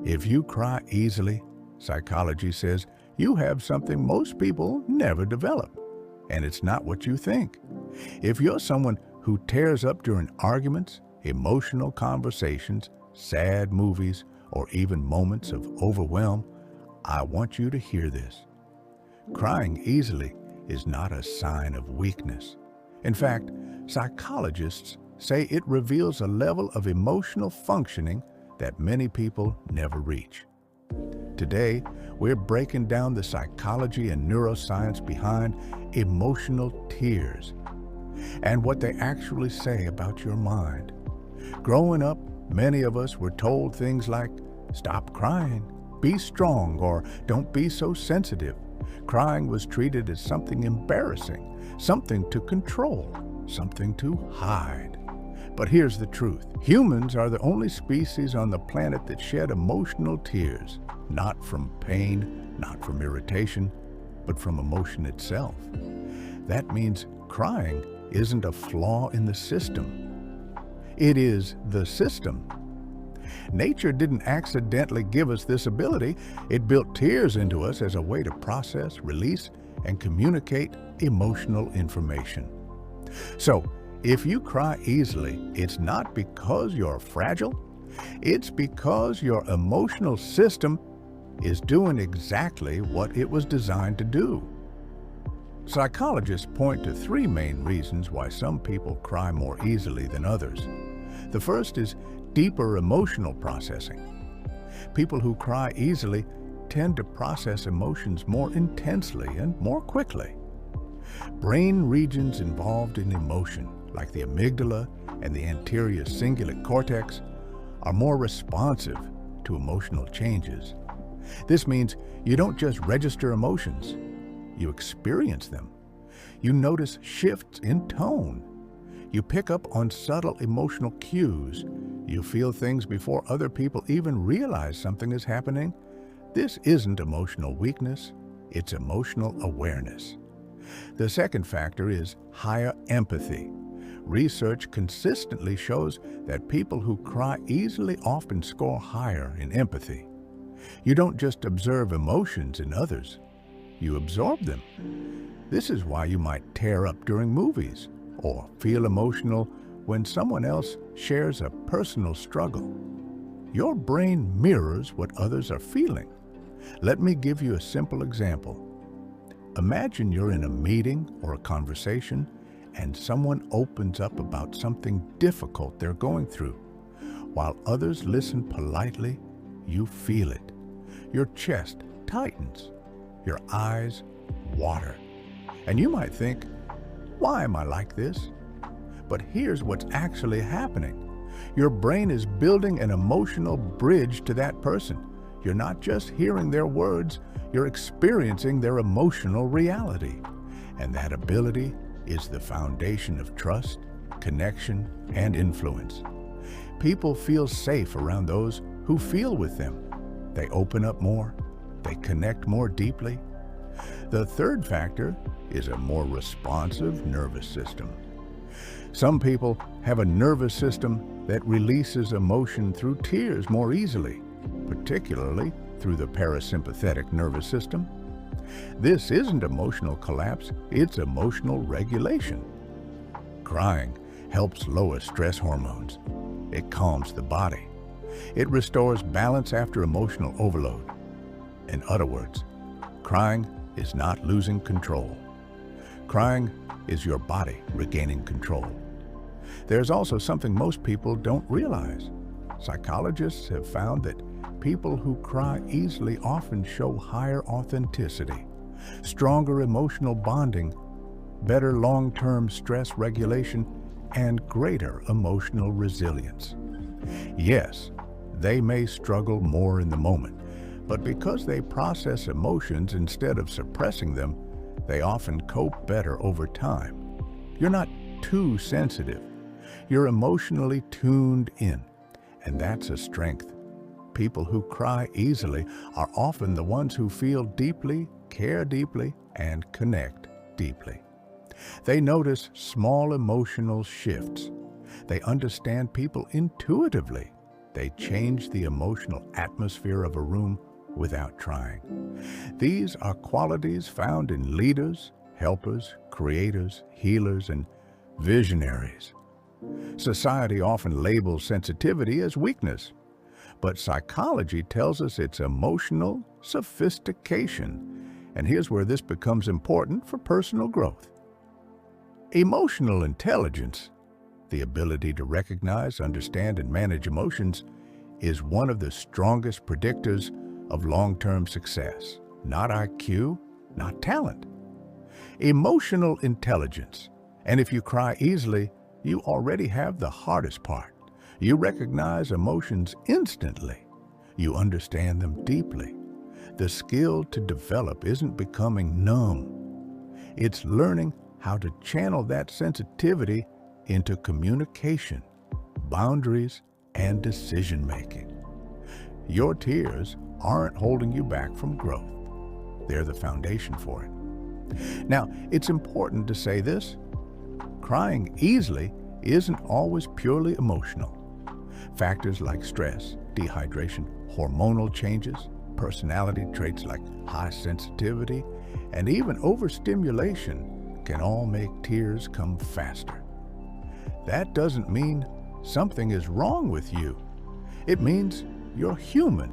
If you cry easily, psychology says you have something most people never develop, and it's not what you think. If you're someone who tears up during arguments, emotional conversations, sad movies, or even moments of overwhelm, I want you to hear this. Crying easily is not a sign of weakness. In fact, psychologists say it reveals a level of emotional functioning that many people never reach. Today, we're breaking down the psychology and neuroscience behind emotional tears and what they actually say about your mind. Growing up, many of us were told things like, "Stop crying, be strong," or "Don't be so sensitive." Crying was treated as something embarrassing, something to control, something to hide. But here's the truth. Humans are the only species on the planet that shed emotional tears, not from pain, not from irritation, but from emotion itself. That means crying isn't a flaw in the system. It is the system. Nature didn't accidentally give us this ability. It built tears into us as a way to process, release, and communicate emotional information. So, if you cry easily, it's not because you're fragile. It's because your emotional system is doing exactly what it was designed to do. Psychologists point to three main reasons why some people cry more easily than others. The first is deeper emotional processing. People who cry easily tend to process emotions more intensely and more quickly. Brain regions involved in emotion, like the amygdala and the anterior cingulate cortex, are more responsive to emotional changes. This means you don't just register emotions, you experience them. You notice shifts in tone. You pick up on subtle emotional cues. You feel things before other people even realize something is happening. This isn't emotional weakness, it's emotional awareness. The second factor is higher empathy. Research consistently shows that people who cry easily often score higher in empathy. You don't just observe emotions in others, you absorb them. This is why you might tear up during movies or feel emotional when someone else shares a personal struggle. Your brain mirrors what others are feeling. Let me give you a simple example. Imagine you're in a meeting or a conversation and someone opens up about something difficult they're going through. While others listen politely, you feel it. Your chest tightens, your eyes water. And you might think, why am I like this? But here's what's actually happening. Your brain is building an emotional bridge to that person. You're not just hearing their words, you're experiencing their emotional reality. And that ability is the foundation of trust, connection, and influence. People feel safe around those who feel with them. They open up more, they connect more deeply. The third factor is a more responsive nervous system. Some people have a nervous system that releases emotion through tears more easily, particularly through the parasympathetic nervous system. This isn't emotional collapse, it's emotional regulation. Crying helps lower stress hormones. It calms the body. It restores balance after emotional overload. In other words, crying is not losing control. Crying is your body regaining control. There's also something most people don't realize. Psychologists have found that people who cry easily often show higher authenticity, stronger emotional bonding, better long-term stress regulation, and greater emotional resilience. Yes, they may struggle more in the moment, but because they process emotions instead of suppressing them, they often cope better over time. You're not too sensitive. You're emotionally tuned in, and that's a strength. People who cry easily are often the ones who feel deeply, care deeply, and connect deeply. They notice small emotional shifts. They understand people intuitively. They change the emotional atmosphere of a room without trying. These are qualities found in leaders, helpers, creators, healers, and visionaries. Society often labels sensitivity as weakness, but psychology tells us it's emotional sophistication. And here's where this becomes important for personal growth. Emotional intelligence, the ability to recognize, understand, and manage emotions, is one of the strongest predictors of long-term success. Not IQ, not talent. Emotional intelligence. And if you cry easily, you already have the hardest part. You recognize emotions instantly. You understand them deeply. The skill to develop isn't becoming numb. It's learning how to channel that sensitivity into communication, boundaries, and decision-making. Your tears aren't holding you back from growth. They're the foundation for it. Now, it's important to say this. Crying easily isn't always purely emotional. Factors like stress, dehydration, hormonal changes, personality traits like high sensitivity, and even overstimulation can all make tears come faster. That doesn't mean something is wrong with you. It means you're human.